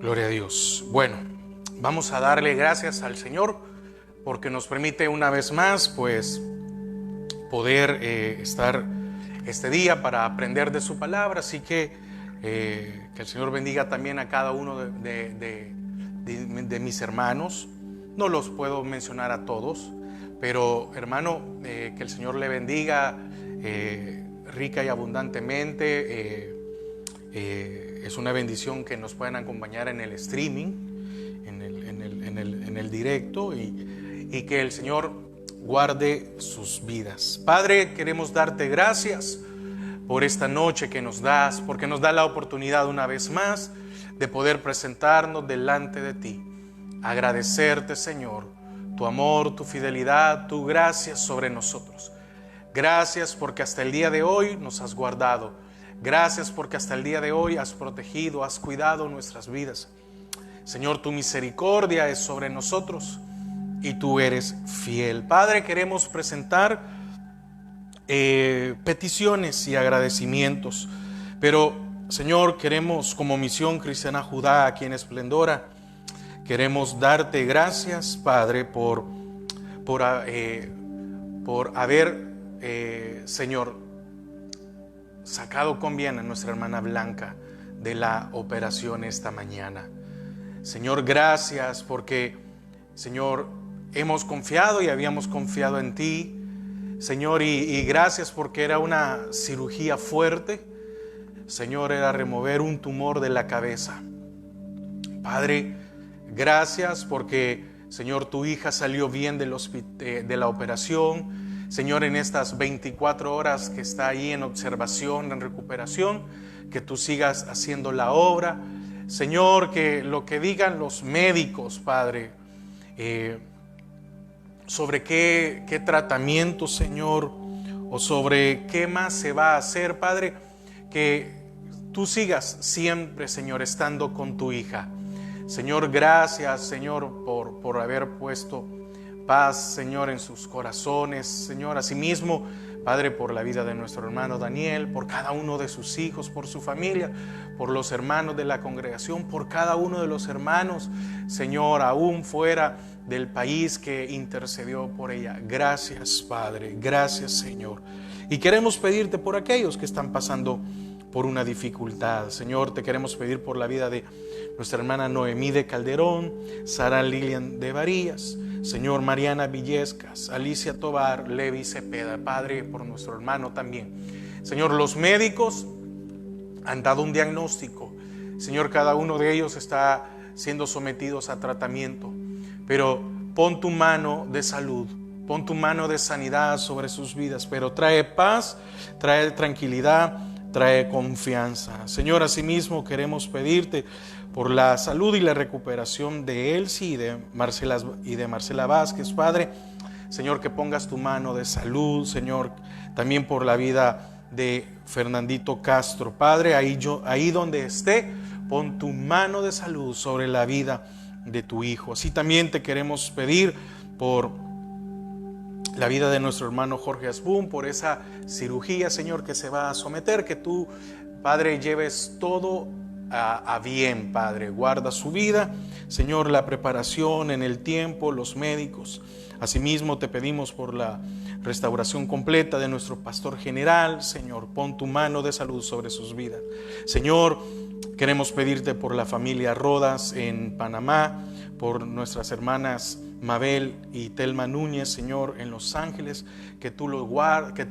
Gloria a Dios. Bueno, vamos a darle gracias al Señor porque nos permite una vez más pues poder estar este día para aprender de su palabra. Así que el Señor bendiga también a cada uno de mis hermanos. No los puedo mencionar a todos, pero hermano, que el Señor le bendiga rica y abundantemente. Es una bendición que nos puedan acompañar en el streaming, en el directo, y que el Señor guarde sus vidas. Padre, queremos darte gracias por esta noche que nos das, porque nos da la oportunidad una vez más de poder presentarnos delante de ti. Agradecerte, Señor, tu amor, tu fidelidad, tu gracia sobre nosotros. Gracias porque hasta el día de hoy nos has guardado. Gracias porque hasta el día de hoy has protegido, has cuidado nuestras vidas. Señor, tu misericordia es sobre nosotros y tú eres fiel. Padre, queremos presentar peticiones y agradecimientos, pero Señor, queremos como Misión Cristiana Judá aquí en Esplendora, queremos darte gracias, Padre, por haber, Señor, sacado con bien a nuestra hermana Blanca de la operación esta mañana. Señor, gracias porque, Señor, hemos confiado y habíamos confiado en ti, Señor, y gracias porque era una cirugía fuerte. Señor, era remover un tumor de la cabeza. Padre, gracias porque, Señor, tu hija salió bien de la operación. Señor, en estas 24 horas que está ahí en observación, en recuperación, que tú sigas haciendo la obra. Señor, que lo que digan los médicos, Padre, sobre qué tratamiento, Señor, o sobre qué más se va a hacer, Padre, que tú sigas siempre, Señor, estando con tu hija. Señor, gracias, Señor, por haber puesto paz, Señor, en sus corazones. Señor, asimismo, Padre, por la vida de nuestro hermano Daniel, por cada uno de sus hijos, por su familia, por los hermanos de la congregación, por cada uno de los hermanos, Señor, aún fuera del país que intercedió por ella. Gracias, Padre, gracias, Señor. Y queremos pedirte por aquellos que están pasando por una dificultad. Señor, te queremos pedir por la vida de nuestra hermana Noemí de Calderón, Sara Lilian de Varías, Señor, Mariana Villescas, Alicia Tobar, Levi Cepeda. Padre, por nuestro hermano también. Señor, los médicos han dado un diagnóstico. Señor, cada uno de ellos está siendo sometidos a tratamiento. Pero pon tu mano de salud, pon tu mano de sanidad sobre sus vidas. Pero trae paz, trae tranquilidad, trae confianza. Señor, asimismo queremos pedirte por la salud y la recuperación de Elsie y de Marcela Vázquez, Padre. Señor, que pongas tu mano de salud, Señor, también por la vida de Fernandito Castro. Padre, ahí donde esté, pon tu mano de salud sobre la vida de tu hijo. Así también te queremos pedir por la vida de nuestro hermano Jorge Asbun, por esa cirugía, Señor, que se va a someter, que tú, Padre, lleves todo a bien, Padre. Guarda su vida, Señor, la preparación en el tiempo, los médicos. Asimismo te pedimos por la restauración completa de nuestro pastor general. Señor, pon tu mano de salud sobre sus vidas. Señor, queremos pedirte por la familia Rodas en Panamá, por nuestras hermanas Mabel y Telma Núñez, Señor, en Los Ángeles, que tú las guardes, que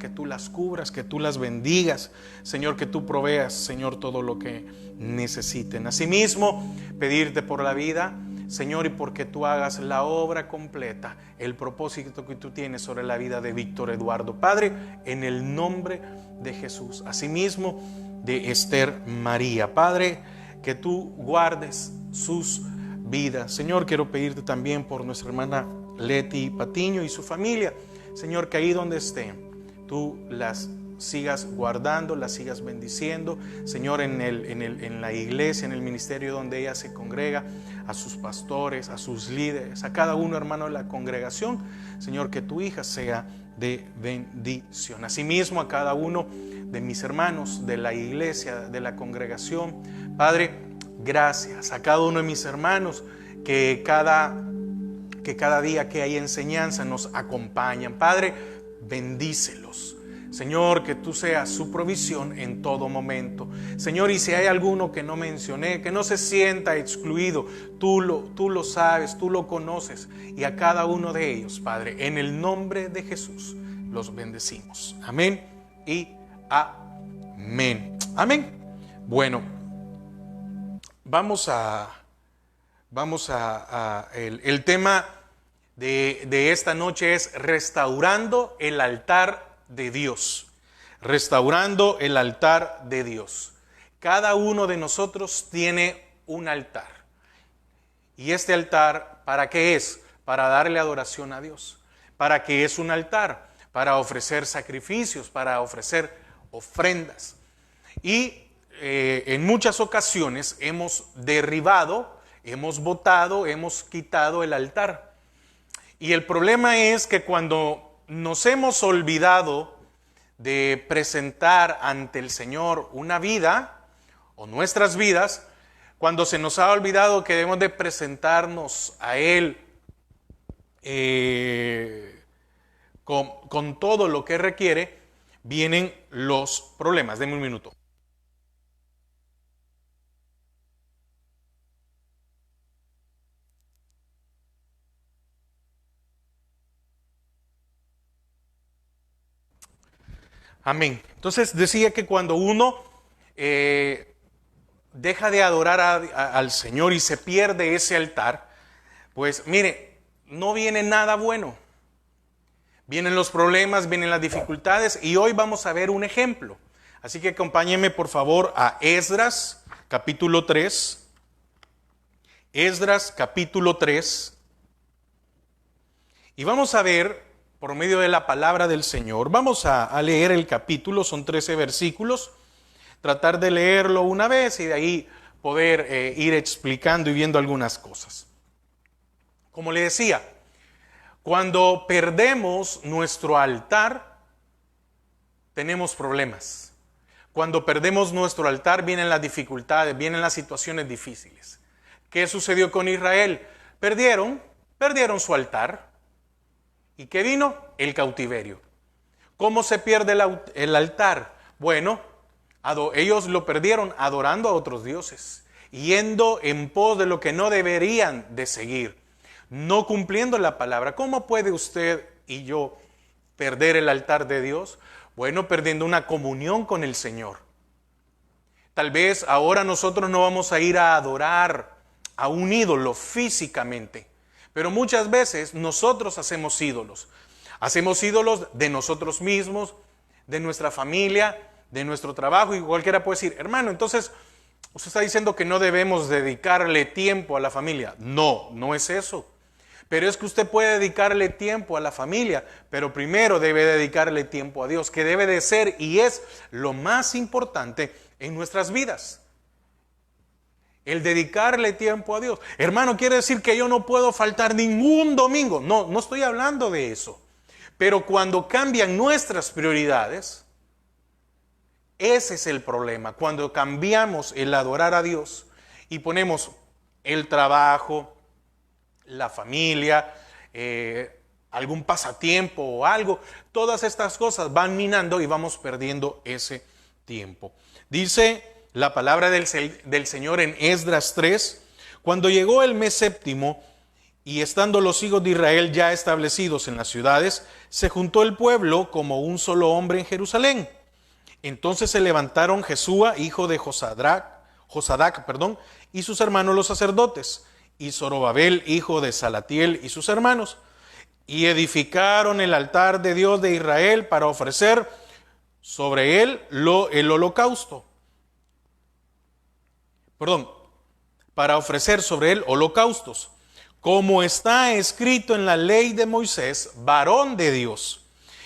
tú las cubras, que tú las bendigas, Señor, que tú proveas, Señor, todo lo que necesiten. Asimismo, pedirte por la vida, Señor, y porque tú hagas la obra completa, el propósito que tú tienes sobre la vida de Víctor Eduardo, Padre, en el nombre de Jesús. Asimismo, de Esther María, Padre, que tú guardes sus vidas. Señor, quiero pedirte también por nuestra hermana Leti Patiño y su familia. Señor, que ahí donde estén, tú las sigas guardando, las sigas bendiciendo. Señor, en la iglesia, en el ministerio donde ella se congrega, a sus pastores, a sus líderes, a cada uno, hermano, de la congregación. Señor, que tu hija sea de bendición. Asimismo, a cada uno de mis hermanos de la iglesia, de la congregación. Padre, gracias. A cada uno de mis hermanos que cada día que hay enseñanza nos acompañan. Padre, bendícelos. Señor, que tú seas su provisión en todo momento. Señor, y si hay alguno que no mencioné, que no se sienta excluido, tú lo sabes, tú lo conoces. Y a cada uno de ellos, Padre, en el nombre de Jesús, los bendecimos. Amén y amén. Amén. Bueno, el tema de esta noche es restaurando el altar de Dios. Restaurando el altar de Dios. Cada uno de nosotros tiene un altar. ¿Y este altar para qué es? Para darle adoración a Dios. ¿Para qué es un altar? Para ofrecer sacrificios, para ofrecer ofrendas. Y en muchas ocasiones hemos derribado, hemos botado, hemos quitado el altar. Y el problema es que cuando nos hemos olvidado de presentar ante el Señor una vida o nuestras vidas, cuando se nos ha olvidado que debemos de presentarnos a Él con todo lo que requiere, vienen los problemas. Denme un minuto. Amén. Entonces decía que cuando uno deja de adorar al Señor y se pierde ese altar, pues mire, no viene nada bueno. Vienen los problemas, vienen las dificultades y hoy vamos a ver un ejemplo. Así que acompáñenme por favor a Esdras capítulo 3. Esdras capítulo 3. Y vamos a ver por medio de la palabra del Señor. Vamos a leer el capítulo, son 13 versículos. Tratar de leerlo una vez y de ahí poder ir explicando y viendo algunas cosas. Como le decía, cuando perdemos nuestro altar, tenemos problemas. Cuando perdemos nuestro altar, vienen las dificultades, vienen las situaciones difíciles. ¿Qué sucedió con Israel? Perdieron su altar. ¿Y qué vino? El cautiverio. ¿Cómo se pierde el altar? Bueno, ellos lo perdieron adorando a otros dioses, yendo en pos de lo que no deberían de seguir, no cumpliendo la palabra. ¿Cómo puede usted y yo perder el altar de Dios? Bueno, perdiendo una comunión con el Señor. Tal vez ahora nosotros no vamos a ir a adorar a un ídolo físicamente, pero muchas veces nosotros hacemos ídolos. Hacemos ídolos de nosotros mismos, de nuestra familia, de nuestro trabajo, y cualquiera puede decir, hermano, entonces usted está diciendo que no debemos dedicarle tiempo a la familia. No, no es eso. Pero es que usted puede dedicarle tiempo a la familia, pero primero debe dedicarle tiempo a Dios, que debe de ser y es lo más importante en nuestras vidas. El dedicarle tiempo a Dios. Hermano, quiere decir que yo no puedo faltar ningún domingo. No, no estoy hablando de eso. Pero cuando cambian nuestras prioridades, ese es el problema. Cuando cambiamos el adorar a Dios y ponemos el trabajo, la familia, algún pasatiempo o algo, todas estas cosas van minando y vamos perdiendo ese tiempo. Dice la palabra del Señor en Esdras 3, cuando llegó el mes séptimo y estando los hijos de Israel ya establecidos en las ciudades, se juntó el pueblo como un solo hombre en Jerusalén. Entonces se levantaron Jesúa, hijo de Josadac, y sus hermanos los sacerdotes, y Zorobabel, hijo de Salatiel, y sus hermanos, y edificaron el altar de Dios de Israel para ofrecer sobre él el holocausto. Para ofrecer sobre él holocaustos, como está escrito en la ley de Moisés, varón de Dios.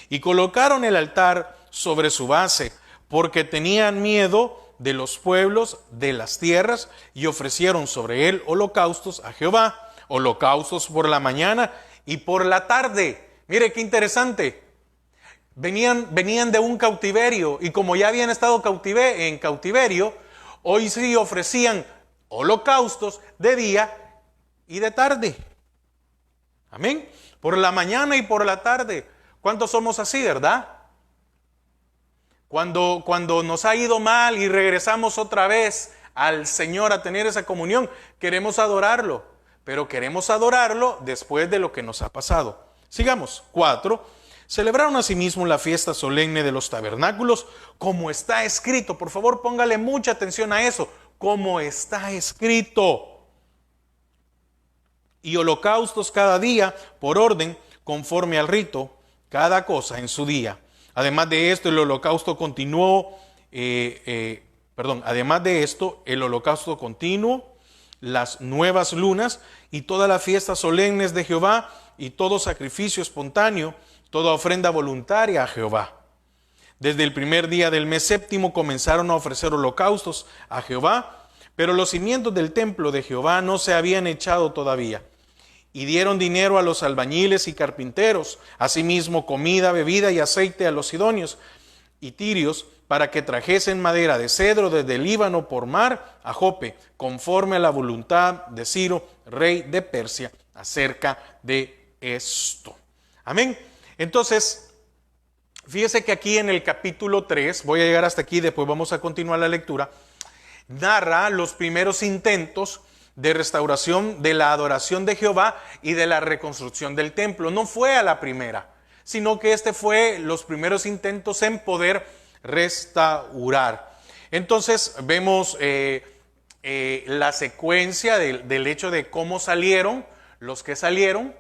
Y colocaron el altar sobre su base, porque tenían miedo de los pueblos de las tierras, y ofrecieron sobre él holocaustos a Jehová, holocaustos por la mañana y por la tarde. Mire qué interesante. Venían de un cautiverio, y como ya habían estado en cautiverio, hoy sí ofrecían holocaustos de día y de tarde. Amén. Por la mañana y por la tarde. ¿Cuántos somos así, verdad? Cuando nos ha ido mal y regresamos otra vez al Señor a tener esa comunión, queremos adorarlo, pero queremos adorarlo después de lo que nos ha pasado. Sigamos. 4. Celebraron asimismo la fiesta solemne de los tabernáculos, como está escrito. Por favor, póngale mucha atención a eso. Como está escrito. Y holocaustos cada día, por orden, conforme al rito, cada cosa en su día. Además de esto, el holocausto continuo, las nuevas lunas y todas las fiestas solemnes de Jehová y todo sacrificio espontáneo, toda ofrenda voluntaria a Jehová. Desde el primer día del mes séptimo comenzaron a ofrecer holocaustos a Jehová, pero los cimientos del templo de Jehová no se habían echado todavía. Y dieron dinero a los albañiles y carpinteros, asimismo comida, bebida y aceite a los sidonios y tirios, para que trajesen madera de cedro desde el Líbano por mar a Jope, conforme a la voluntad de Ciro, rey de Persia, acerca de esto. Amén. Entonces, fíjese que aquí en el capítulo 3, voy a llegar hasta aquí, después vamos a continuar la lectura, narra los primeros intentos de restauración de la adoración de Jehová y de la reconstrucción del templo. No fue a la primera, sino que este fue los primeros intentos en poder restaurar. Entonces vemos la secuencia del hecho de cómo salieron los que salieron.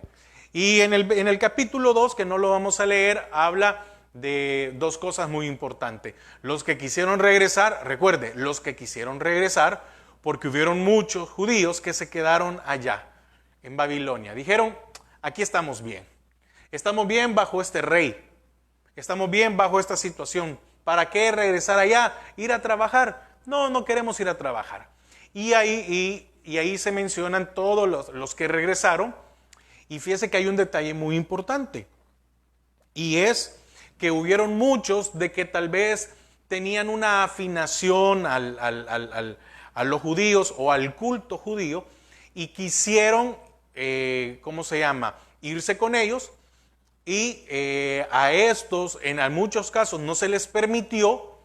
Y en el capítulo 2, que no lo vamos a leer, habla de dos cosas muy importantes. Los que quisieron regresar, recuerde, los que quisieron regresar, porque hubieron muchos judíos que se quedaron allá, en Babilonia. Dijeron, aquí estamos bien bajo este rey, estamos bien bajo esta situación. ¿Para qué regresar allá? ¿Ir a trabajar? No queremos ir a trabajar. Y ahí se mencionan todos los que regresaron. Y fíjese que hay un detalle muy importante, y es que hubieron muchos de que tal vez tenían una afinación a los judíos o al culto judío y quisieron, irse con ellos, y a estos en muchos casos no se les permitió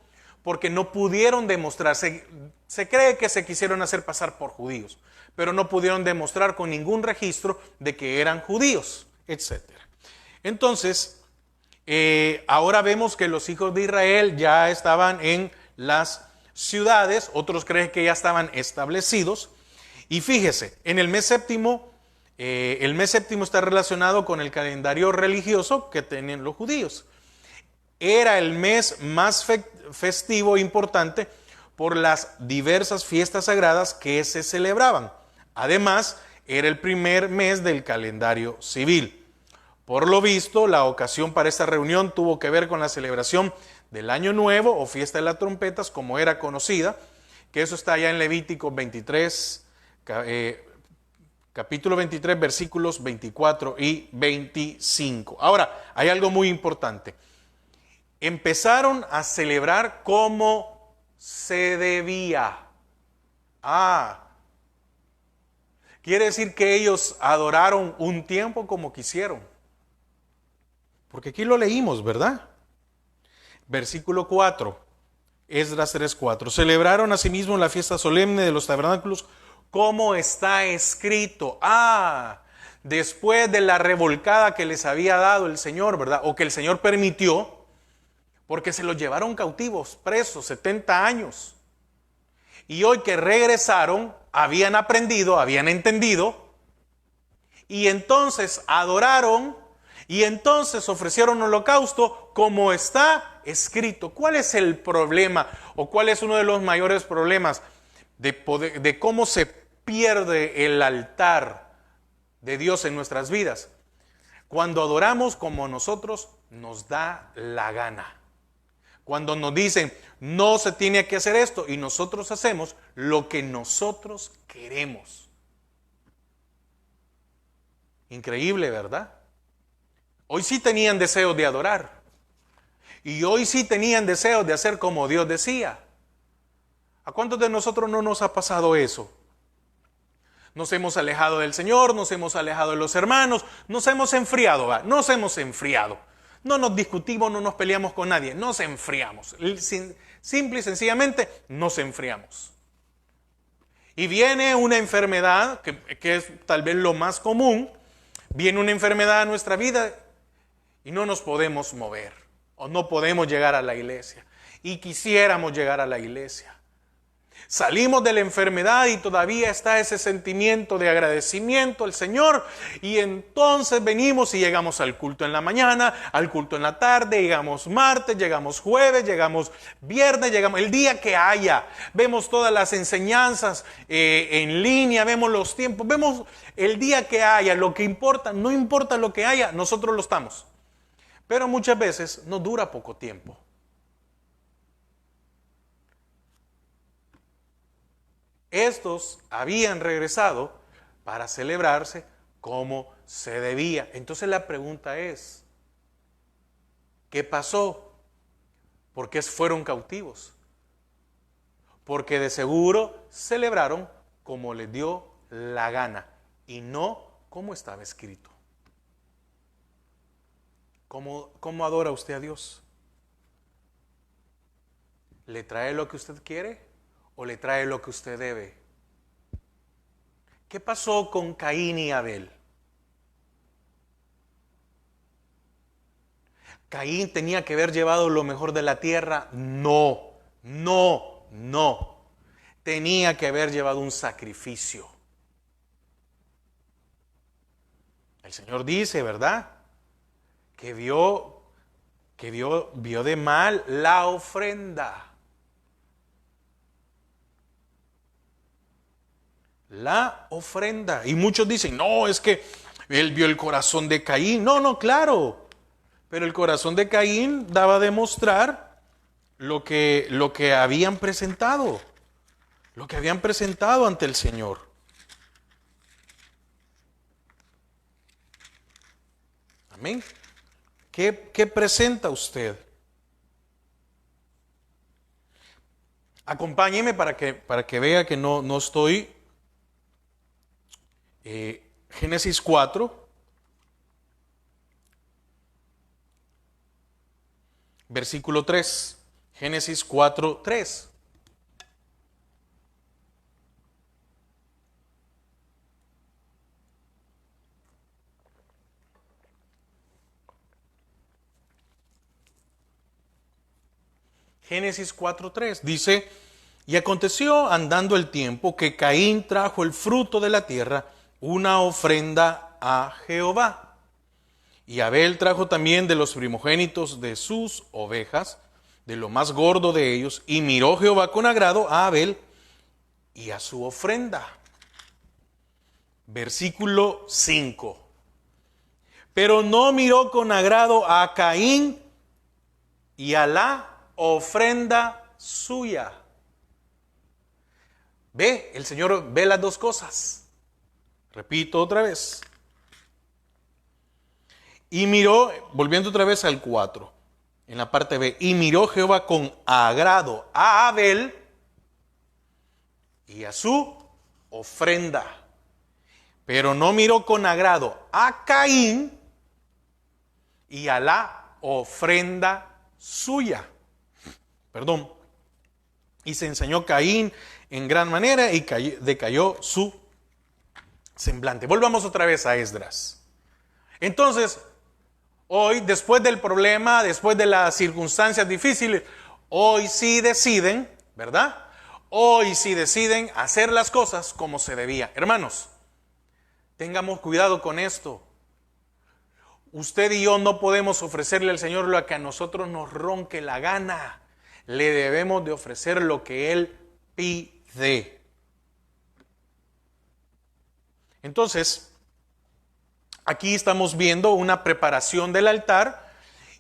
porque no pudieron demostrar. Se cree que se quisieron hacer pasar por judíos, pero no pudieron demostrar con ningún registro de que eran judíos, etc. Entonces, ahora vemos que los hijos de Israel ya estaban en las ciudades, otros creen que ya estaban establecidos. Y fíjese, en el mes séptimo está relacionado con el calendario religioso que tenían los judíos. Era el mes más festivo e importante por las diversas fiestas sagradas que se celebraban. Además, era el primer mes del calendario civil. Por lo visto, la ocasión para esta reunión tuvo que ver con la celebración del Año Nuevo o Fiesta de las Trompetas, como era conocida, que eso está allá en Levítico 23, capítulo 23, versículos 24 y 25. Ahora, hay algo muy importante. Empezaron a celebrar como se debía. Quiere decir que ellos adoraron un tiempo como quisieron. Porque aquí lo leímos, ¿verdad? Versículo 4, Esdras 3:4. Celebraron asimismo la fiesta solemne de los tabernáculos como está escrito. Después de la revolcada que les había dado el Señor, ¿verdad? O que el Señor permitió, porque se los llevaron cautivos, presos, 70 años. Y hoy que regresaron, habían aprendido, habían entendido, y entonces adoraron, y entonces ofrecieron holocausto como está escrito. ¿Cuál es el problema, o cuál es uno de los mayores problemas de cómo se pierde el altar de Dios en nuestras vidas? Cuando adoramos como nosotros nos da la gana. Cuando nos dicen, no se tiene que hacer esto, y nosotros hacemos lo que nosotros queremos. Increíble, ¿verdad? Hoy sí tenían deseos de adorar. Y hoy sí tenían deseos de hacer como Dios decía. ¿A cuántos de nosotros no nos ha pasado eso? Nos hemos alejado del Señor, nos hemos alejado de los hermanos, nos hemos enfriado, ¿va? Nos hemos enfriado. No nos discutimos, no nos peleamos con nadie, nos enfriamos. Simple y sencillamente nos enfriamos. Y viene una enfermedad, que es tal vez lo más común, viene una enfermedad a nuestra vida y no nos podemos mover o no podemos llegar a la iglesia. Y quisiéramos llegar a la iglesia. Salimos de la enfermedad y todavía está ese sentimiento de agradecimiento al Señor, y entonces venimos y llegamos al culto en la mañana, al culto en la tarde, llegamos martes, llegamos jueves, llegamos viernes, llegamos el día que haya, vemos todas las enseñanzas en línea, vemos los tiempos, vemos el día que haya, lo que importa, no importa lo que haya, nosotros lo estamos. Pero muchas veces nos dura poco tiempo. Estos habían regresado para celebrarse como se debía. Entonces la pregunta es, ¿qué pasó? ¿Por qué fueron cautivos? Porque de seguro celebraron como les dio la gana y no como estaba escrito. ¿Cómo adora usted a Dios? ¿Le trae lo que usted quiere o le trae lo que usted debe? ¿Qué pasó con Caín y Abel? ¿Caín tenía que haber llevado lo mejor de la tierra? No. Tenía que haber llevado un sacrificio. El Señor dice, ¿verdad?, que vio de mal la ofrenda. La ofrenda. Y muchos dicen, no, es que él vio el corazón de Caín. No, claro. Pero el corazón de Caín daba a demostrar lo que habían presentado. Lo que habían presentado ante el Señor. Amén. ¿Qué presenta usted? Acompáñeme para que vea que no estoy. Génesis 4, versículo 3. Génesis 4, 3. Génesis 4:3 dice: y aconteció andando el tiempo que Caín trajo el fruto de la tierra, una ofrenda a Jehová. Y Abel trajo también de los primogénitos de sus ovejas, de lo más gordo de ellos, y miró Jehová con agrado a Abel y a su ofrenda. Versículo 5. Pero no miró con agrado a Caín y a la ofrenda suya. Ve, el Señor ve las dos cosas. Repito otra vez. Y miró, volviendo otra vez al 4, en la parte B, y miró Jehová con agrado a Abel y a su ofrenda. Pero no miró con agrado a Caín y a la ofrenda suya. Perdón. Y se enseñó Caín en gran manera y decayó su semblante. Volvamos otra vez a Esdras. Entonces, hoy, después del problema, después de las circunstancias difíciles, hoy sí deciden, ¿verdad? Hoy sí deciden hacer las cosas como se debía. Hermanos, tengamos cuidado con esto. Usted y yo no podemos ofrecerle al Señor lo que a nosotros nos ronque la gana. Le debemos de ofrecer lo que Él pide. Entonces, aquí estamos viendo una preparación del altar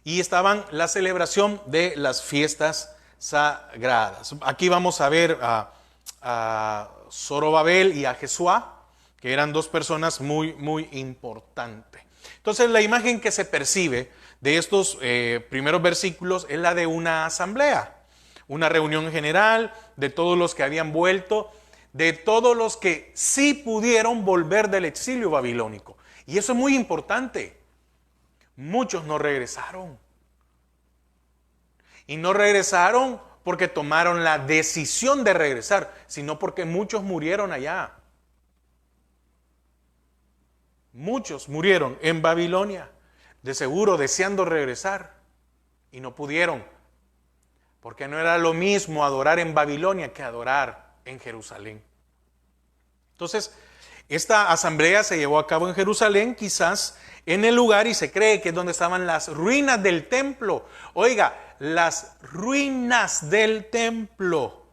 y estaban la celebración de las fiestas sagradas. Aquí vamos a ver a Zorobabel y a Jesuá, que eran dos personas muy, muy importantes. Entonces, la imagen que se percibe de estos primeros versículos es la de una asamblea, una reunión general de todos los que habían vuelto de todos los que sí pudieron volver del exilio babilónico. Y eso es muy importante. Muchos no regresaron. Y no regresaron porque tomaron la decisión de regresar, sino porque muchos murieron allá. Muchos murieron en Babilonia, de seguro deseando regresar, y no pudieron, porque no era lo mismo adorar en Babilonia que adorar en Jerusalén. Entonces, esta asamblea se llevó a cabo en Jerusalén, quizás en el lugar, y se cree que es donde estaban las ruinas del templo. Oiga, las ruinas del templo.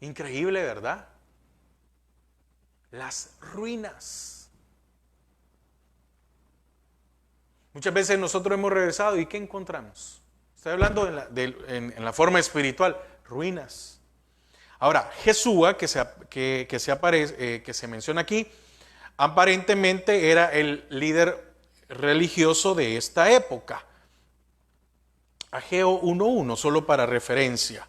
Increíble, ¿verdad? Las ruinas. Muchas veces nosotros hemos regresado y ¿qué encontramos? Estoy hablando en la forma espiritual, ruinas. Ahora, Jesúa, que se menciona aquí, aparentemente era el líder religioso de esta época. Ageo 1.1, solo para referencia.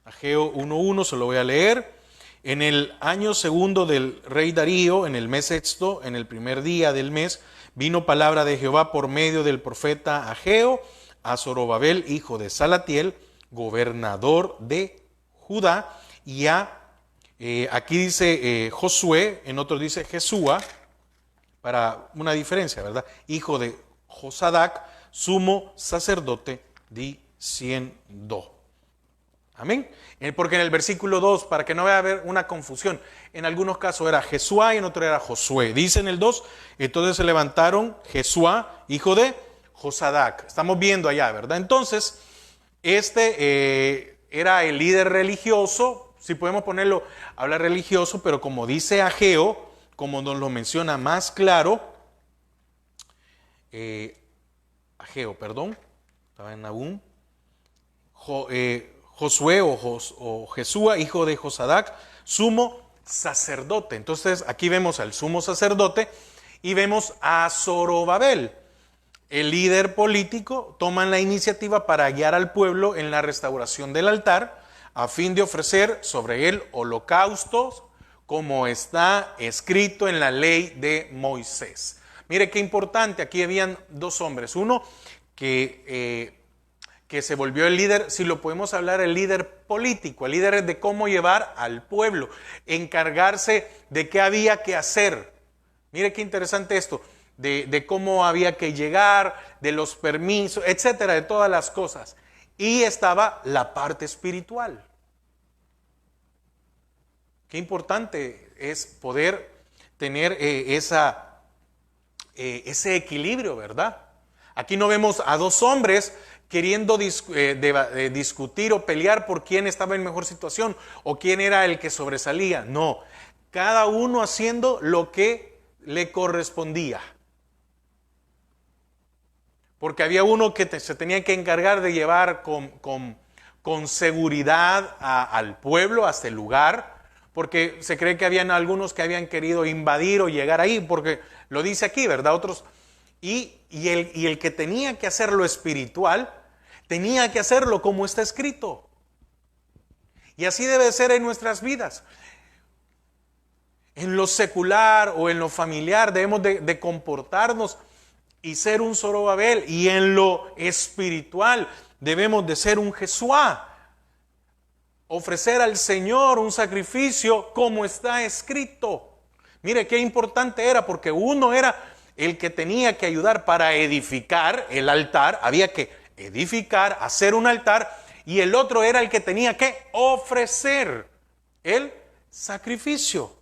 Ageo 1.1, se lo voy a leer. En el año segundo del rey Darío, en el mes sexto, en el primer día del mes, vino palabra de Jehová por medio del profeta Ageo a Zorobabel, hijo de Salatiel, gobernador de Judá, y aquí dice Josué, en otros dice Jesúa, para una diferencia, ¿verdad? Hijo de Josadac, sumo sacerdote, diciendo. Amén. Porque en el versículo 2, para que no vaya a haber una confusión, en algunos casos era Jesúa y en otro era Josué. Dice en el 2, entonces se levantaron Jesúa, hijo de Josadac. Estamos viendo allá, ¿verdad? Entonces, era el líder religioso, si podemos ponerlo, habla religioso, pero como dice Ageo, como nos lo menciona más claro, Ageo, perdón, estaba en Nahum, Josué o Jesúa, hijo de Josadac, sumo sacerdote. Entonces aquí vemos al sumo sacerdote y vemos a Zorobabel, el líder político. Toman la iniciativa para guiar al pueblo en la restauración del altar a fin de ofrecer sobre él holocaustos como está escrito en la ley de Moisés. Mire qué importante, aquí habían dos hombres, uno que se volvió el líder, si lo podemos hablar, el líder político, el líder de cómo llevar al pueblo, encargarse de qué había que hacer. Mire qué interesante esto, de cómo había que llegar, de los permisos, etcétera, de todas las cosas. Y estaba la parte espiritual. Qué importante es poder tener ese equilibrio, ¿verdad? Aquí no vemos a dos hombres queriendo discutir o pelear por quién estaba en mejor situación o quién era el que sobresalía. No, cada uno haciendo lo que le correspondía. Porque había uno que se tenía que encargar de llevar con seguridad al pueblo hasta el lugar, porque se cree que habían algunos que habían querido invadir o llegar ahí, porque lo dice aquí, ¿verdad? Otros. Y el que tenía que hacer lo espiritual, tenía que hacerlo como está escrito. Y así debe ser en nuestras vidas. En lo secular o en lo familiar debemos de comportarnos y ser un Zorobabel. Y en lo espiritual debemos de ser un Jesúa. Ofrecer al Señor un sacrificio como está escrito. Mire qué importante era, porque uno era el que tenía que ayudar para edificar el altar, había que edificar, hacer un altar, y el otro era el que tenía que ofrecer el sacrificio.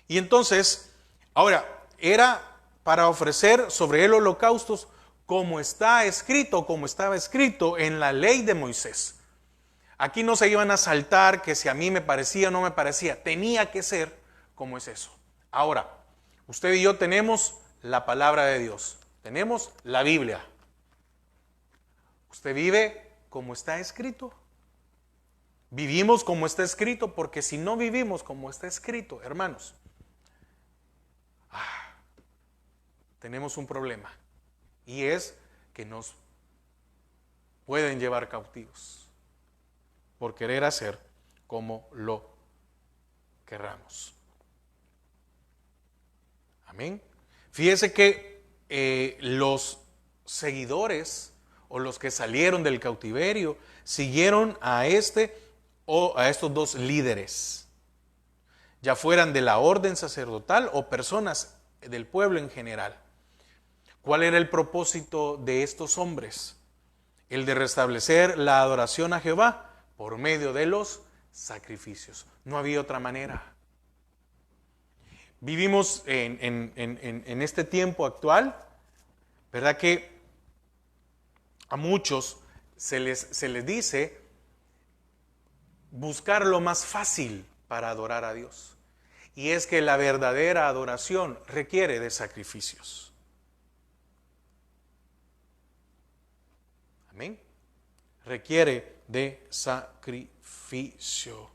Y entonces, ahora, era para ofrecer sobre él holocaustos como está escrito, como estaba escrito en la ley de Moisés. Aquí no se iban a saltar que si a mí me parecía o no me parecía, tenía que ser como es eso. Ahora, usted y yo tenemos la palabra de Dios, tenemos la Biblia. ¿Usted vive como está escrito? Vivimos como está escrito, porque si no vivimos como está escrito, hermanos, tenemos un problema, y es que nos pueden llevar cautivos. por querer hacer como lo querramos. Amén. Fíjese que los seguidores o los que salieron del cautiverio siguieron a estos dos líderes, ya fueran de la orden sacerdotal o personas del pueblo en general. ¿Cuál era el propósito de estos hombres? El de restablecer la adoración a Jehová por medio de los sacrificios. No había otra manera. Vivimos en este tiempo actual, ¿verdad? Que a muchos se les dice buscar lo más fácil para adorar a Dios. Y es que la verdadera adoración requiere de sacrificios. Amén. Requiere de sacrificio.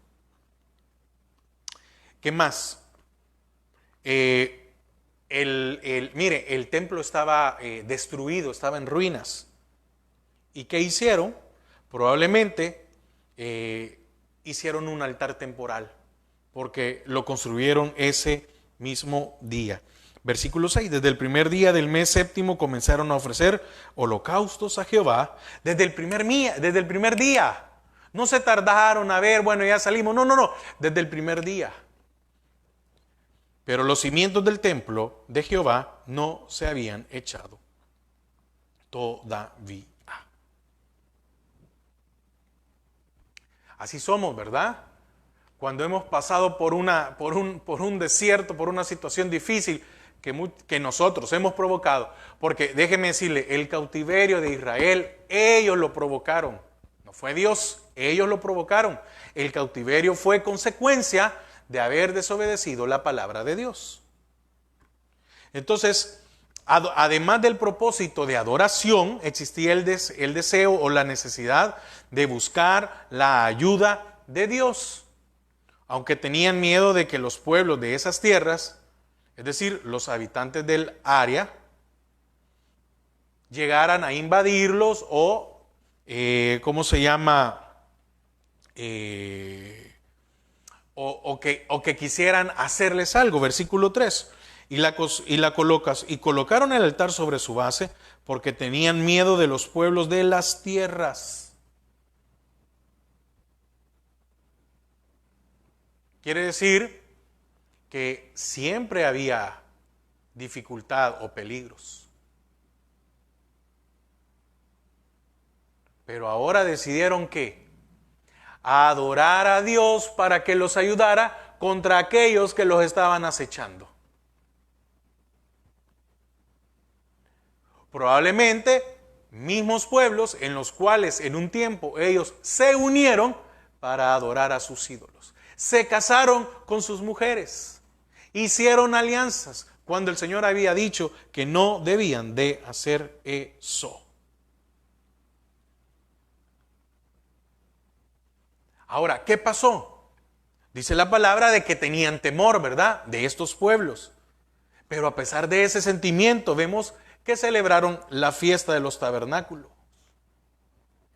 ¿Qué más? Mire, el templo estaba destruido, estaba en ruinas. ¿Y qué hicieron? Probablemente hicieron un altar temporal, porque lo construyeron ese mismo día. Versículo 6, desde el primer día del mes séptimo comenzaron a ofrecer holocaustos a Jehová. Desde el primer día. No se tardaron a ver, bueno, ya salimos. No. Desde el primer día. Pero los cimientos del templo de Jehová no se habían echado todavía. Así somos, ¿verdad? Cuando hemos pasado por un desierto, por una situación difícil que nosotros hemos provocado, porque déjeme decirle, el cautiverio de Israel, ellos lo provocaron, no fue Dios, ellos lo provocaron. El cautiverio fue consecuencia de haber desobedecido la palabra de Dios. Entonces, además del propósito de adoración, existía el deseo o la necesidad de buscar la ayuda de Dios, aunque tenían miedo de que los pueblos de esas tierras, es decir, los habitantes del área, llegaran a invadirlos o, ¿cómo se llama? O que quisieran hacerles algo. Versículo 3. Y colocaron el altar sobre su base porque tenían miedo de los pueblos de las tierras. Quiere decir que siempre había dificultad o peligros. Pero ahora decidieron que adorar a Dios para que los ayudara contra aquellos que los estaban acechando. Probablemente mismos pueblos en los cuales en un tiempo ellos se unieron para adorar a sus ídolos. Se casaron con sus mujeres, hicieron alianzas cuando el Señor había dicho que no debían de hacer eso. Ahora, ¿qué pasó? Dice la palabra de que tenían temor, ¿verdad?, de estos pueblos. Pero a pesar de ese sentimiento, vemos que celebraron la fiesta de los tabernáculos.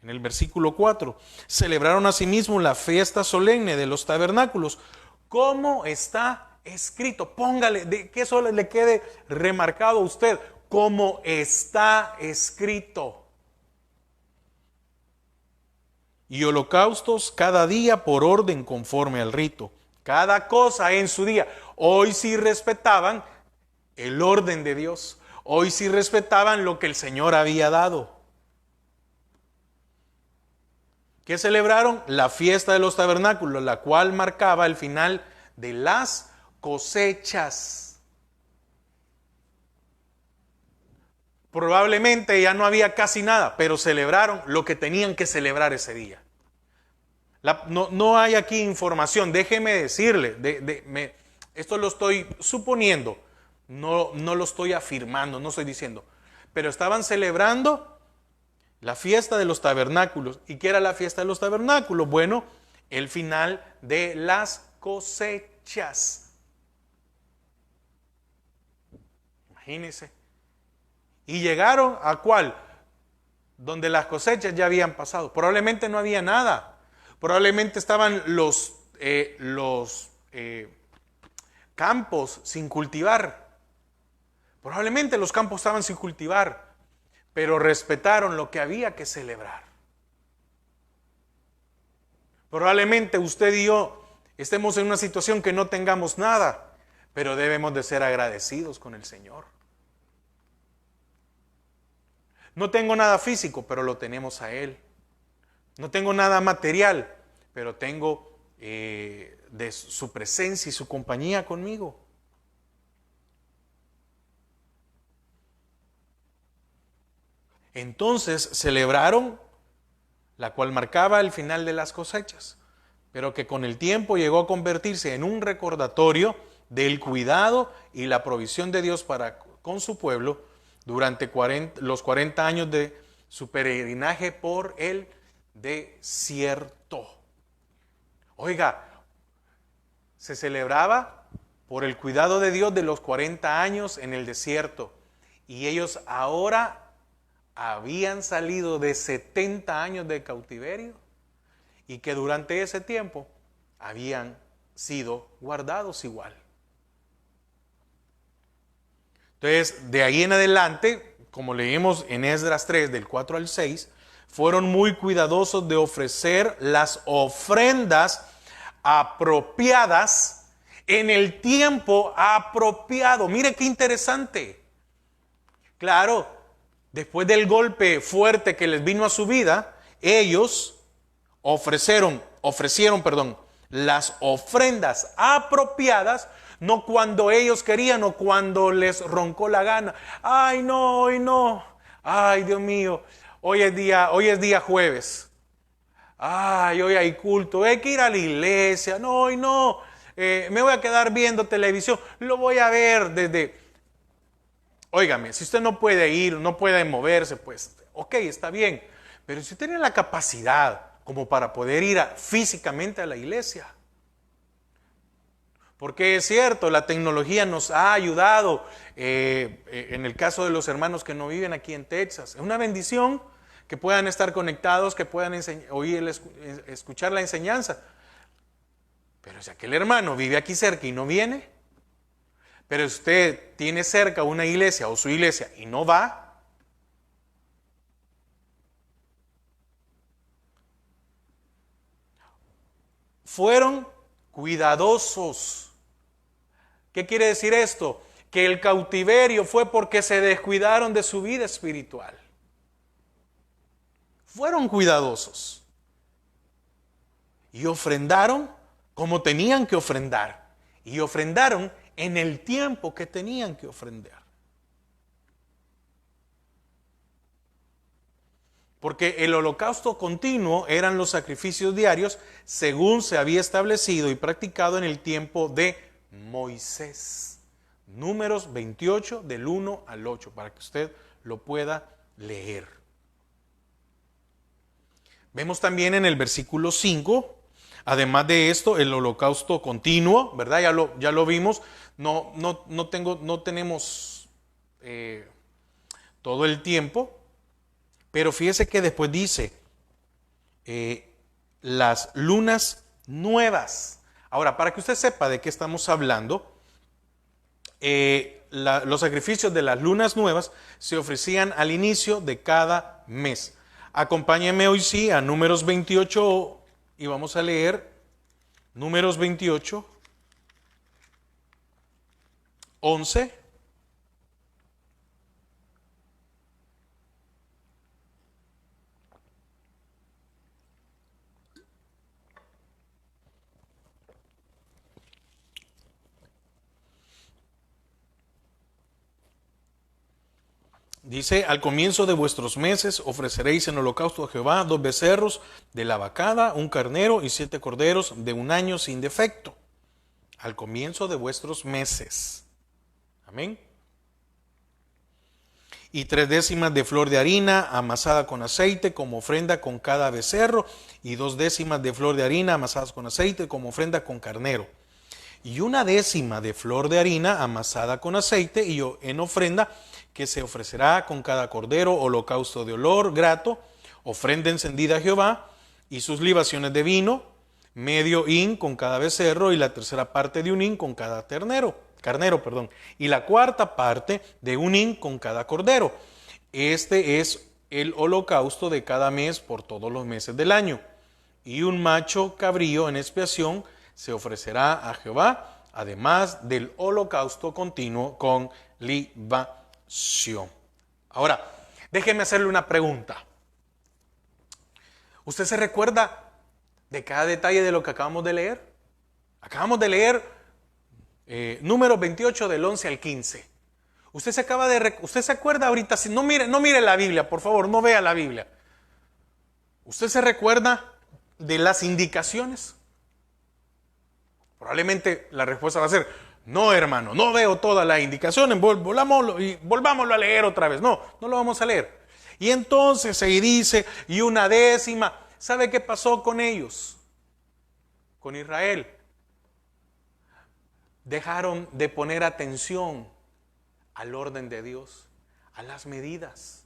En el versículo 4, celebraron asimismo la fiesta solemne de los tabernáculos, como está escrito. Póngale, que eso le quede remarcado a usted, como está escrito. Y holocaustos cada día por orden conforme al rito. Cada cosa en su día. Hoy sí respetaban el orden de Dios. Hoy sí respetaban lo que el Señor había dado. ¿Qué celebraron? La fiesta de los tabernáculos, la cual marcaba el final de las cosechas. Probablemente ya no había casi nada, pero celebraron lo que tenían que celebrar ese día. No hay aquí información, déjeme decirle, esto lo estoy suponiendo, no lo estoy afirmando, no estoy diciendo, pero estaban celebrando la fiesta de los tabernáculos. ¿Y qué era la fiesta de los tabernáculos? Bueno, el final de las cosechas. Imagínense. ¿Y llegaron a cuál? Donde las cosechas ya habían pasado. Probablemente no había nada. Probablemente estaban los campos sin cultivar. Probablemente los campos estaban sin cultivar, pero respetaron lo que había que celebrar. Probablemente usted y yo estemos en una situación que no tengamos nada, pero debemos de ser agradecidos con el Señor. No tengo nada físico, pero lo tenemos a Él. No tengo nada material, pero tengo de su presencia y su compañía conmigo. Entonces celebraron, la cual marcaba el final de las cosechas, pero que con el tiempo llegó a convertirse en un recordatorio del cuidado y la provisión de Dios para con su pueblo durante los 40 años de su peregrinaje por el desierto. Oiga, se celebraba por el cuidado de Dios de los 40 años en el desierto, y ellos ahora habían salido de 70 años de cautiverio y que durante ese tiempo habían sido guardados igual. Entonces, de ahí en adelante, como leímos en Esdras 3, del 4 al 6, fueron muy cuidadosos de ofrecer las ofrendas apropiadas en el tiempo apropiado. Mire qué interesante. Claro, después del golpe fuerte que les vino a su vida, ellos ofrecieron, las ofrendas apropiadas, no cuando ellos querían o cuando les roncó la gana. Ay, no, hoy no. Ay, Dios mío, hoy es día jueves. Ay, hoy hay culto, hay que ir a la iglesia. No, hoy no. Me voy a quedar viendo televisión. Lo voy a ver desde... Óigame, si usted no puede ir, no puede moverse, pues, ok, está bien. Pero si tiene la capacidad como para poder ir físicamente a la iglesia. Porque es cierto, la tecnología nos ha ayudado, en el caso de los hermanos que no viven aquí en Texas. Es una bendición que puedan estar conectados, que puedan escuchar la enseñanza. Pero si aquel hermano vive aquí cerca y no viene, pero si usted tiene cerca una iglesia o su iglesia y no va, fueron cuidadosos. ¿Qué quiere decir esto? Que el cautiverio fue porque se descuidaron de su vida espiritual. Fueron cuidadosos y ofrendaron como tenían que ofrendar, y ofrendaron en el tiempo que tenían que ofrendar. Porque el holocausto continuo eran los sacrificios diarios según se había establecido y practicado en el tiempo de Moisés. Números 28 del 1 al 8, para que usted lo pueda leer. Vemos también en el versículo 5, además de esto, el holocausto continuo, ¿verdad? Ya lo vimos. No tenemos todo el tiempo, pero fíjese que después dice las lunas nuevas. Ahora, para que usted sepa de qué estamos hablando, los sacrificios de las lunas nuevas se ofrecían al inicio de cada mes. Acompáñenme hoy sí a Números 28 y vamos a leer Números 28, 11. Dice, al comienzo de vuestros meses ofreceréis en holocausto a Jehová 2 becerros de la vacada, un carnero y 7 corderos de 1 año sin defecto. Al comienzo de vuestros meses. Amén. Y 3 décimas de flor de harina amasada con aceite como ofrenda con cada becerro, y 2 décimas de flor de harina amasadas con aceite como ofrenda con carnero. Y 1 décima de flor de harina amasada con aceite y en ofrenda que se ofrecerá con cada cordero, holocausto de olor grato, ofrenda encendida a Jehová, y sus libaciones de vino, medio hin con cada becerro y la tercera parte de un hin con cada carnero, y la cuarta parte de un hin con cada cordero. Este es el holocausto de cada mes por todos los meses del año. Y un macho cabrío en expiación se ofrecerá a Jehová, además del holocausto continuo con libación. Ahora, déjeme hacerle una pregunta. ¿Usted se recuerda de cada detalle de lo que acabamos de leer? Acabamos de leer Números 28 del 11 al 15. Usted se acuerda ahorita, si no mire la Biblia, por favor, no vea la Biblia. ¿Usted se recuerda de las indicaciones? Probablemente la respuesta va a ser: no, hermano, no veo todas las indicaciones, volvámoslo a leer otra vez. No lo vamos a leer. Y entonces se dice, y una décima. ¿Sabe qué pasó con ellos? Con Israel. Dejaron de poner atención al orden de Dios, a las medidas.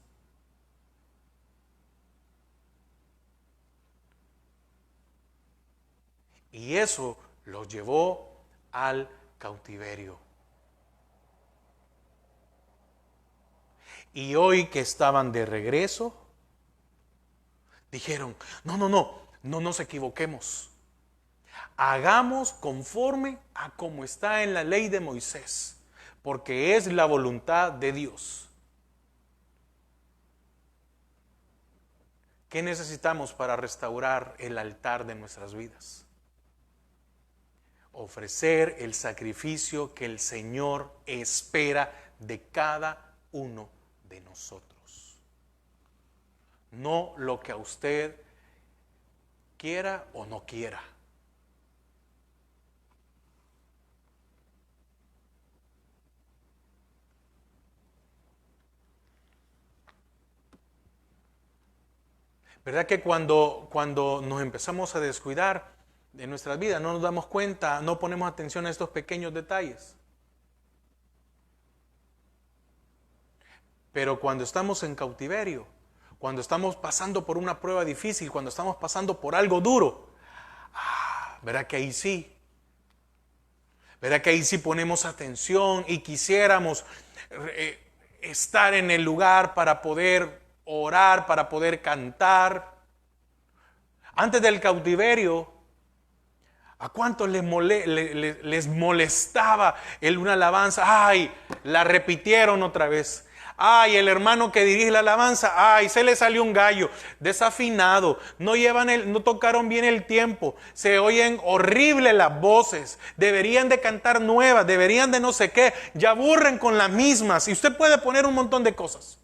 Y eso los llevó al cautiverio. Y hoy que estaban de regreso, dijeron: no nos equivoquemos. Hagamos conforme a como está en la ley de Moisés, porque es la voluntad de Dios. ¿Qué necesitamos para restaurar el altar de nuestras vidas? Ofrecer el sacrificio que el Señor espera de cada uno de nosotros. No lo que a usted quiera o no quiera. ¿Verdad que cuando nos empezamos a descuidar de nuestras vidas, no nos damos cuenta, no ponemos atención a estos pequeños detalles? Pero cuando estamos en cautiverio, cuando estamos pasando por una prueba difícil, cuando estamos pasando por algo duro, ¿verdad que ahí sí? ¿Verdad que ahí sí ponemos atención y quisiéramos estar en el lugar para poder orar, para poder cantar? Antes del cautiverio, ¿a cuántos les molestaba una alabanza? ¡Ay! La repitieron otra vez. ¡Ay! El hermano que dirige la alabanza, ¡ay! Se le salió un gallo, desafinado, no tocaron bien el tiempo, se oyen horribles las voces, deberían de cantar nuevas, deberían de no sé qué, ya aburren con las mismas, y usted puede poner un montón de cosas.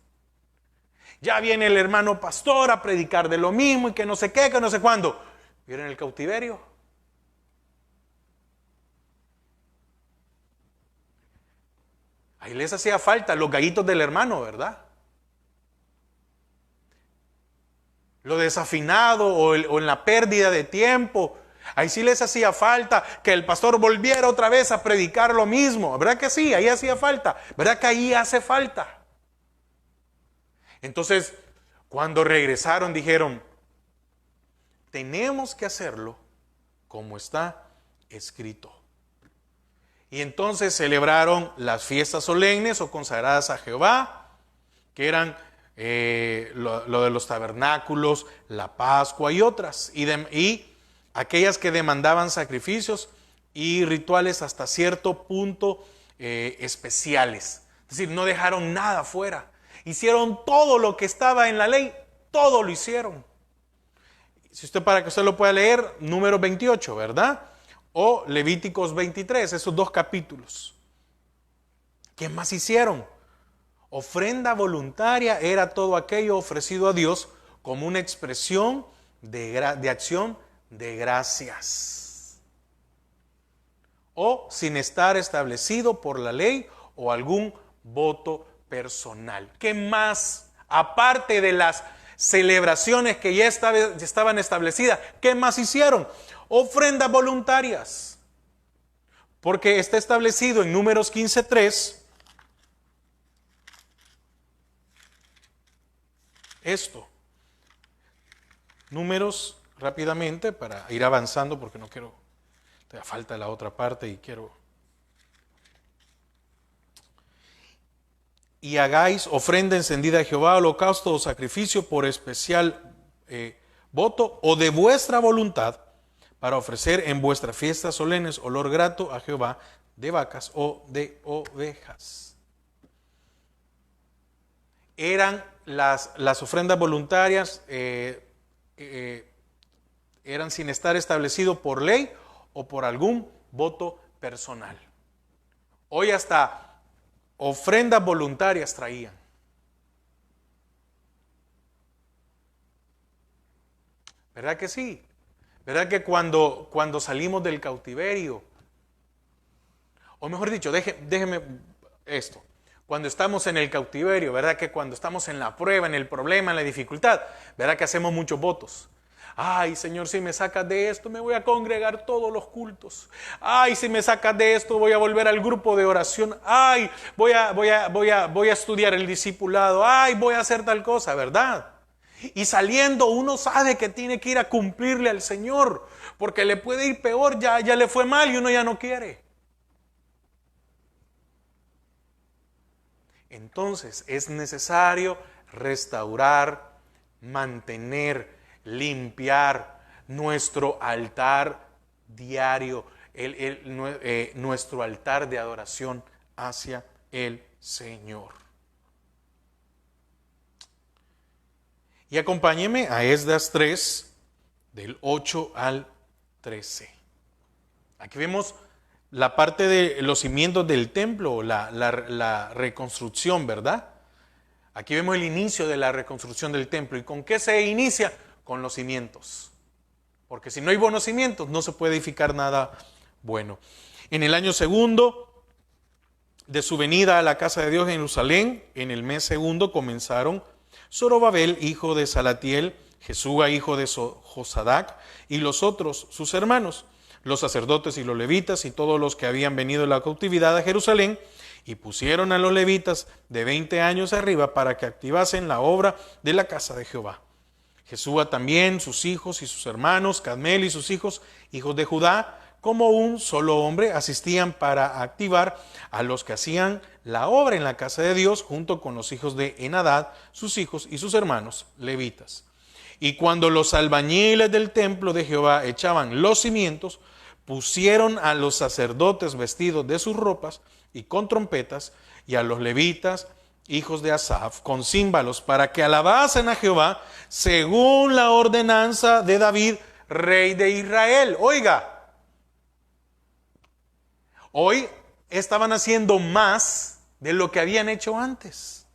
Ya viene el hermano pastor a predicar de lo mismo y que no sé qué, que no sé cuándo. ¿Vieron el cautiverio? Ahí les hacía falta los gallitos del hermano, ¿verdad? Lo desafinado o en la pérdida de tiempo. Ahí sí les hacía falta que el pastor volviera otra vez a predicar lo mismo. ¿Verdad que sí? Ahí hacía falta. ¿Verdad que ahí hace falta? Entonces, cuando regresaron, dijeron: tenemos que hacerlo como está escrito. Y entonces celebraron las fiestas solemnes o consagradas a Jehová, que eran lo de los tabernáculos, la Pascua y otras, y aquellas que demandaban sacrificios y rituales hasta cierto punto especiales. Es decir, no dejaron nada fuera. Hicieron todo lo que estaba en la ley, todo lo hicieron. Para que usted lo pueda leer, Números 28, ¿verdad? O Levíticos 23, esos dos capítulos. ¿Qué más hicieron? Ofrenda voluntaria era todo aquello ofrecido a Dios como una expresión de acción de gracias. O sin estar establecido por la ley o algún voto personal. ¿Qué más? Aparte de las celebraciones que ya estaban establecidas, ¿qué más hicieron? Ofrendas voluntarias. Porque está establecido en Números 15:3 esto. Números rápidamente para ir avanzando porque no quiero, te falta la otra parte y quiero. Y hagáis ofrenda encendida a Jehová, holocausto o sacrificio por especial voto o de vuestra voluntad para ofrecer en vuestras fiestas solemnes olor grato a Jehová de vacas o de ovejas. Eran las ofrendas voluntarias, eran sin estar establecido por ley o por algún voto personal. Hoy hasta ofrendas voluntarias traían. ¿Verdad que sí? ¿Verdad que cuando salimos del cautiverio, o mejor dicho, déjeme esto, cuando estamos en el cautiverio, ¿verdad que cuando estamos en la prueba, en el problema, en la dificultad, ¿verdad que hacemos muchos votos? Ay, Señor, si me sacas de esto, me voy a congregar todos los cultos. Ay, si me sacas de esto, voy a volver al grupo de oración. Ay, voy a estudiar el discipulado. Ay, voy a hacer tal cosa, ¿verdad? Y saliendo uno sabe que tiene que ir a cumplirle al Señor, porque le puede ir peor, ya le fue mal y uno ya no quiere. Entonces es necesario restaurar, mantener, limpiar nuestro altar diario, nuestro altar de adoración hacia el Señor. Y acompáñeme a Esdras 3, del 8 al 13. Aquí vemos la parte de los cimientos del templo, la reconstrucción, ¿verdad? Aquí vemos el inicio de la reconstrucción del templo. ¿Y con qué se inicia? Con los cimientos. Porque si no hay buenos cimientos, no se puede edificar nada bueno. En el año segundo de su venida a la casa de Dios en Jerusalén, en el mes segundo comenzaron Zorobabel, hijo de Salatiel, Jesúa, hijo de Josadac, y los otros, sus hermanos, los sacerdotes y los levitas, y todos los que habían venido de la cautividad a Jerusalén, y pusieron a los levitas de 20 años arriba para que activasen la obra de la casa de Jehová. Jesúa también, sus hijos y sus hermanos, Cadmel y sus hijos, hijos de Judá, como un solo hombre, asistían para activar a los que hacían la obra en la casa de Dios, junto con los hijos de Enadad, sus hijos y sus hermanos, levitas. Y cuando los albañiles del templo de Jehová echaban los cimientos, pusieron a los sacerdotes vestidos de sus ropas y con trompetas, y a los levitas, hijos de Asaf, con címbalos, para que alabasen a Jehová, según la ordenanza de David, rey de Israel. Oiga, hoy estaban haciendo más de lo que habían hecho antes,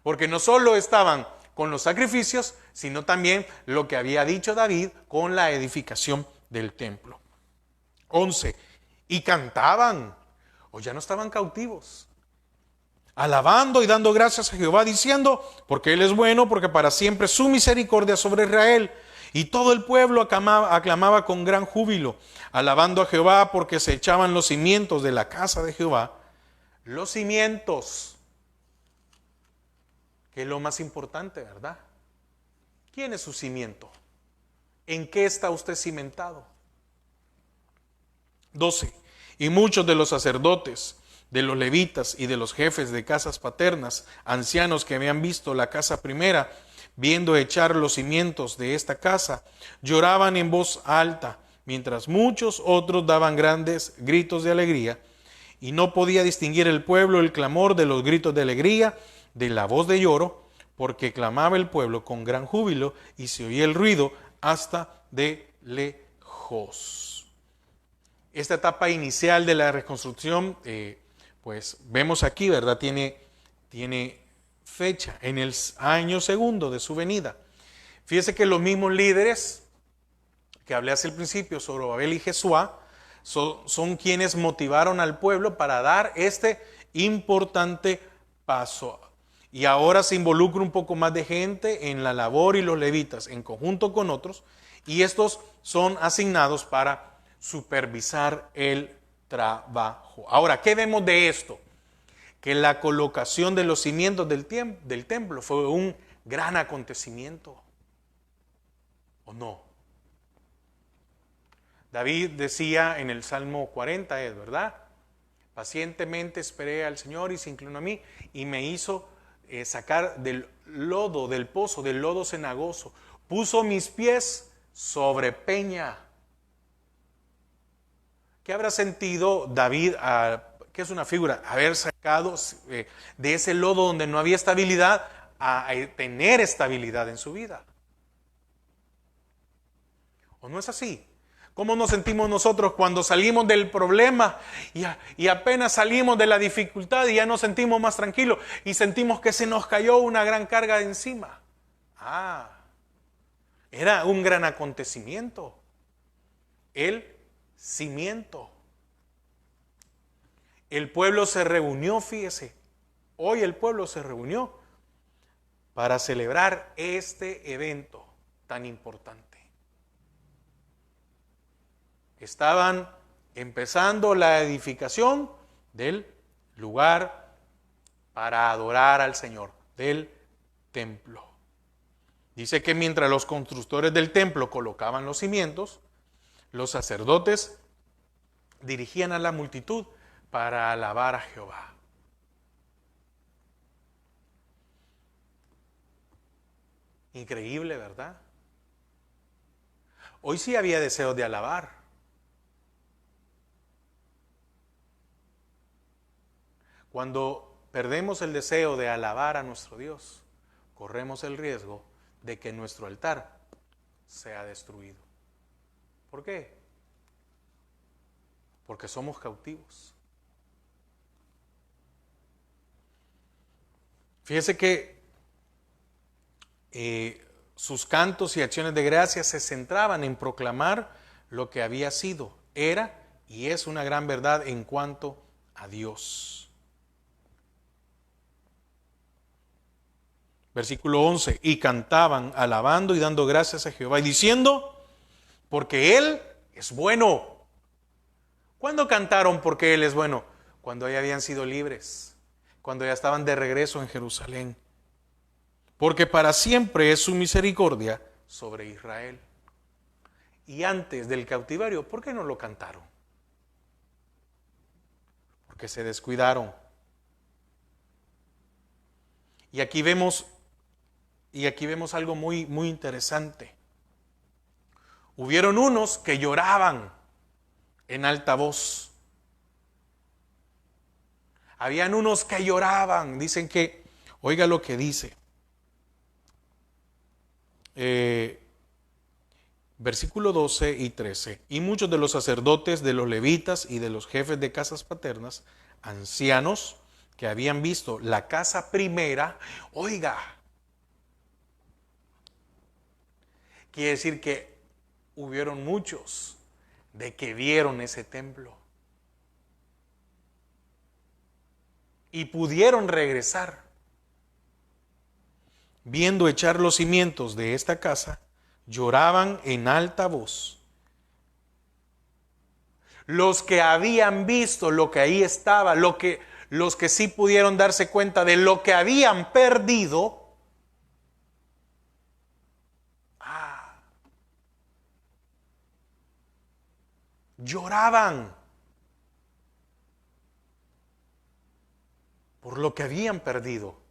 porque no solo estaban con los sacrificios, sino también lo que había dicho David con la edificación del templo. 11. Y cantaban, o ya no estaban cautivos, alabando y dando gracias a Jehová, diciendo, porque Él es bueno, porque para siempre su misericordia sobre Israel. Y todo el pueblo aclamaba con gran júbilo, alabando a Jehová, porque se echaban los cimientos de la casa de Jehová. Los cimientos, que es lo más importante, ¿verdad? ¿Quién es su cimiento? ¿En qué está usted cimentado? 12. Y muchos de los sacerdotes, de los levitas y de los jefes de casas paternas, ancianos que habían visto la casa primera, viendo echar los cimientos de esta casa, lloraban en voz alta, mientras muchos otros daban grandes gritos de alegría, y no podía distinguir el pueblo el clamor de los gritos de alegría de la voz de lloro, porque clamaba el pueblo con gran júbilo y se oía el ruido hasta de lejos. Esta etapa inicial de la reconstrucción, pues vemos aquí, ¿verdad? Tiene fecha en el año segundo de su venida. Fíjese que los mismos líderes que hablé hace el principio, Zorobabel y Jesúa, son quienes motivaron al pueblo para dar este importante paso. Y ahora se involucra un poco más de gente en la labor, y los levitas en conjunto con otros, y estos son asignados para supervisar el trabajo. Ahora, ¿qué vemos de esto? Que la colocación de los cimientos del templo fue un gran acontecimiento, ¿o no? David decía en el Salmo 40, es verdad, pacientemente esperé al Señor y se inclinó a mí y me hizo sacar del lodo, del pozo, del lodo cenagoso. Puso mis pies sobre peña. ¿Qué habrá sentido David, que es una figura, haber sacado de ese lodo donde no había estabilidad a tener estabilidad en su vida? ¿O no es así? ¿Cómo nos sentimos nosotros cuando salimos del problema y apenas salimos de la dificultad y ya nos sentimos más tranquilos y sentimos que se nos cayó una gran carga de encima? Era un gran acontecimiento. El cimiento. El pueblo se reunió, fíjese, hoy el pueblo se reunió para celebrar este evento tan importante. Estaban empezando la edificación del lugar para adorar al Señor, del templo. Dice que mientras los constructores del templo colocaban los cimientos, los sacerdotes dirigían a la multitud para alabar a Jehová. Increíble, ¿verdad? Hoy sí había deseos de alabar. Cuando perdemos el deseo de alabar a nuestro Dios, corremos el riesgo de que nuestro altar sea destruido. ¿Por qué? Porque somos cautivos. Fíjese que sus cantos y acciones de gracia se centraban en proclamar lo que había sido, era y es una gran verdad en cuanto a Dios. Versículo 11, y cantaban, alabando y dando gracias a Jehová y diciendo, porque Él es bueno. ¿Cuándo cantaron porque Él es bueno? Cuando ya habían sido libres, cuando ya estaban de regreso en Jerusalén. Porque para siempre es su misericordia sobre Israel. Y antes del cautiverio, ¿por qué no lo cantaron? Porque se descuidaron. Y aquí vemos algo muy, muy interesante. Hubieron unos que lloraban en alta voz. Habían unos que lloraban. Dicen que, oiga lo que dice. Versículo 12 y 13. Y muchos de los sacerdotes, de los levitas y de los jefes de casas paternas, ancianos que habían visto la casa primera, oiga, quiere decir que hubieron muchos de que vieron ese templo y pudieron regresar. Viendo echar los cimientos de esta casa, lloraban en alta voz. Los que habían visto lo que ahí estaba, los que sí pudieron darse cuenta de lo que habían perdido, lloraban por lo que habían perdido.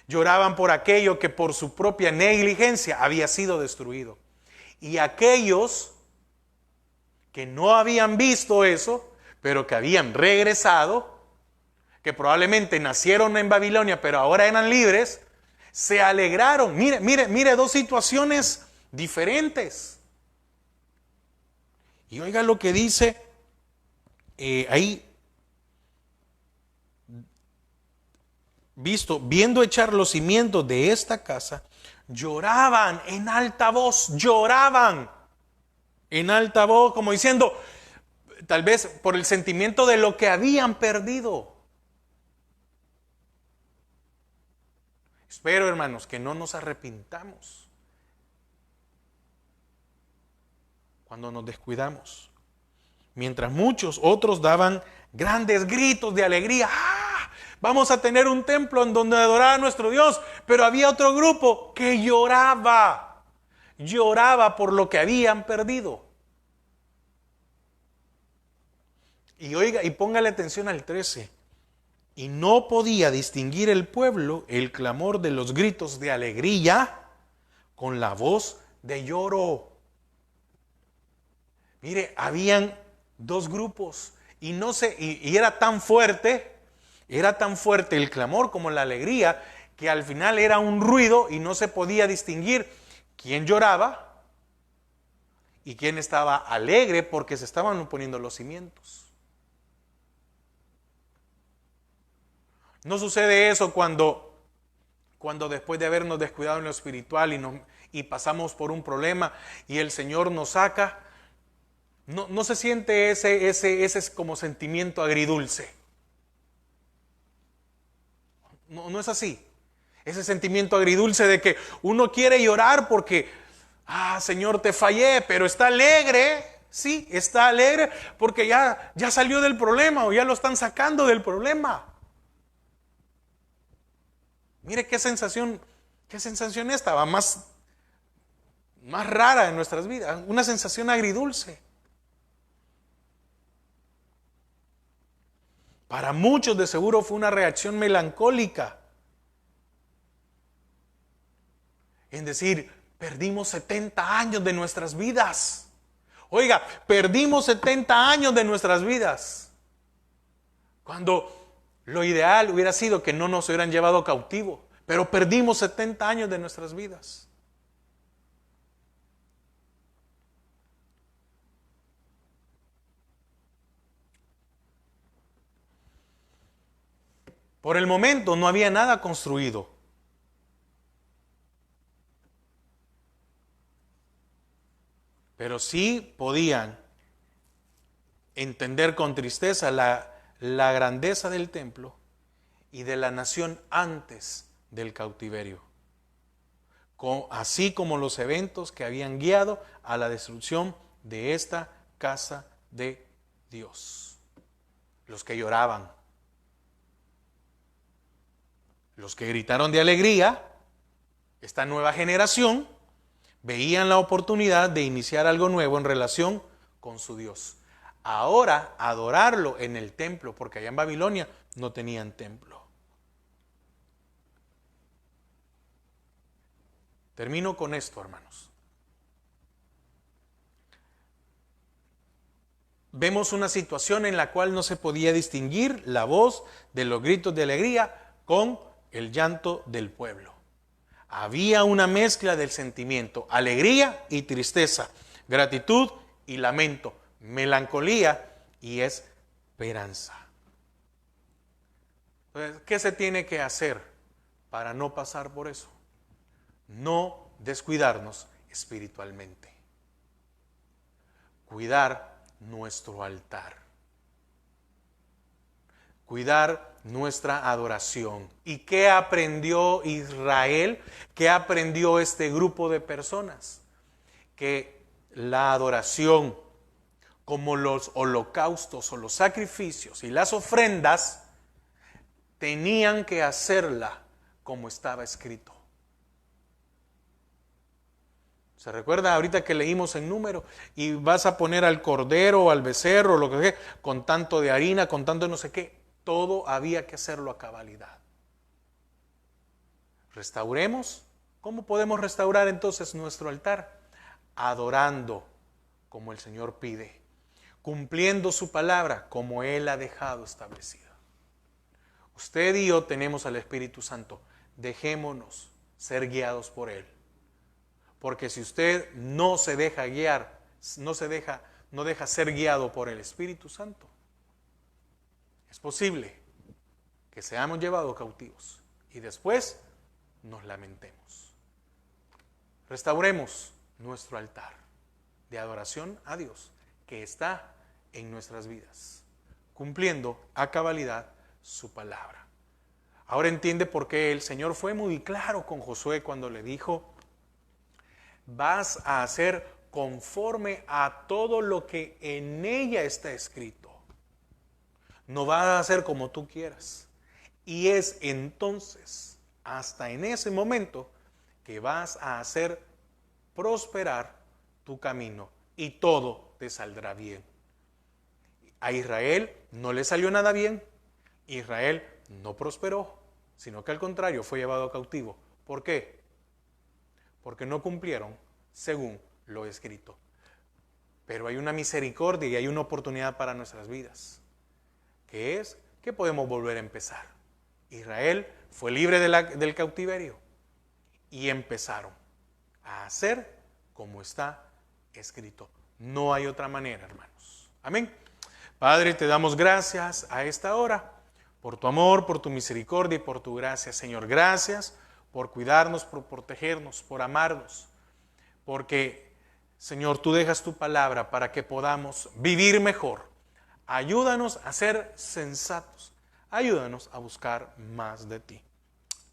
Lloraban por aquello que por su propia negligencia había sido destruido. Y aquellos que no habían visto eso, pero que habían regresado, que probablemente nacieron en Babilonia, pero ahora eran libres, se alegraron. Mire, dos situaciones diferentes. Y oiga lo que dice ahí. Viendo echar los cimientos de esta casa, lloraban en alta voz, como diciendo, tal vez por el sentimiento de lo que habían perdido. Espero, hermanos, que no nos arrepintamos cuando nos descuidamos. Mientras muchos otros daban grandes gritos de alegría. Vamos a tener un templo en donde adorar a nuestro Dios. Pero había otro grupo que lloraba por lo que habían perdido. Y oiga, y póngale atención al 13. Y no podía distinguir el pueblo el clamor de los gritos de alegría con la voz de lloro. Mire, habían dos grupos y no sé, y era tan fuerte el clamor como la alegría, que al final era un ruido y no se podía distinguir quién lloraba y quién estaba alegre, porque se estaban poniendo los cimientos. No sucede eso cuando después de habernos descuidado en lo espiritual y pasamos por un problema y el Señor nos saca. No se siente ese como sentimiento agridulce. No es así. Ese sentimiento agridulce de que uno quiere llorar porque, Señor, te fallé, pero está alegre. Sí, está alegre porque ya salió del problema o ya lo están sacando del problema. Mire qué sensación estaba más rara en nuestras vidas, una sensación agridulce. Para muchos de seguro fue una reacción melancólica. En decir, perdimos 70 años de nuestras vidas. Oiga, perdimos 70 años de nuestras vidas. Cuando lo ideal hubiera sido que no nos hubieran llevado cautivo. Pero perdimos 70 años de nuestras vidas. Por el momento no había nada construido. Pero sí podían entender con tristeza la grandeza del templo y de la nación antes del cautiverio, así como los eventos que habían guiado a la destrucción de esta casa de Dios. Los que lloraban, los que gritaron de alegría, esta nueva generación, veían la oportunidad de iniciar algo nuevo en relación con su Dios. Ahora adorarlo en el templo, porque allá en Babilonia no tenían templo. Termino con esto, hermanos. Vemos una situación en la cual no se podía distinguir la voz de los gritos de alegría con el llanto del pueblo. Había una mezcla del sentimiento, alegría y tristeza, gratitud y lamento, melancolía y esperanza. Entonces, ¿qué se tiene que hacer para no pasar por eso? No descuidarnos espiritualmente. Cuidar nuestro altar. Cuidar nuestra adoración. ¿Y qué aprendió Israel? ¿Qué aprendió este grupo de personas? Que la adoración, como los holocaustos o los sacrificios y las ofrendas, tenían que hacerla como estaba escrito. ¿Se recuerda ahorita que leímos en Número? Y vas a poner al cordero o al becerro, lo que sea, con tanto de harina, con tanto de no sé qué. Todo había que hacerlo a cabalidad. Restauremos. ¿Cómo podemos restaurar entonces nuestro altar? Adorando como el Señor pide, cumpliendo su palabra como Él ha dejado establecida. Usted y yo tenemos al Espíritu Santo. Dejémonos ser guiados por Él. Porque si usted no se deja guiar, no deja ser guiado por el Espíritu Santo, es posible que seamos llevados cautivos y después nos lamentemos. Restauremos nuestro altar de adoración a Dios que está en nuestras vidas, cumpliendo a cabalidad su palabra. Ahora entiende por qué el Señor fue muy claro con Josué cuando le dijo: vas a hacer conforme a todo lo que en ella está escrito. No vas a hacer como tú quieras. Y es entonces, hasta en ese momento, que vas a hacer prosperar tu camino y todo te saldrá bien. A Israel no le salió nada bien. Israel no prosperó, sino que al contrario fue llevado cautivo. ¿Por qué? Porque no cumplieron según lo escrito. Pero hay una misericordia y hay una oportunidad para nuestras vidas, que es que podemos volver a empezar. Israel fue libre del cautiverio y empezaron a hacer como está escrito. No hay otra manera, hermanos. Amén. Padre, te damos gracias a esta hora por tu amor, por tu misericordia y por tu gracia, Señor. Gracias por cuidarnos, por protegernos, por amarnos, porque, Señor, tú dejas tu palabra para que podamos vivir mejor. Ayúdanos a ser sensatos. Ayúdanos a buscar más de ti.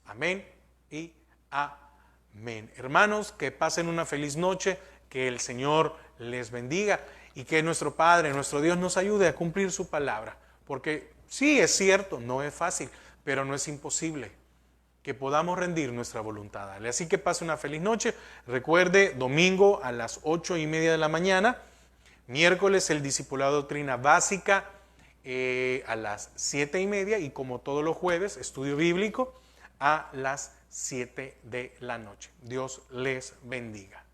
Amén y amén. Hermanos, que pasen una feliz noche, que el Señor les bendiga y que nuestro Padre, nuestro Dios nos ayude a cumplir su palabra. Porque sí, es cierto, no es fácil, pero no es imposible que podamos rendir nuestra voluntad. Así que pase una feliz noche. Recuerde, domingo a las 8:30 de la mañana. Miércoles el discipulado de doctrina básica a las 7:30 y como todos los jueves, estudio bíblico a las 7 de la noche. Dios les bendiga.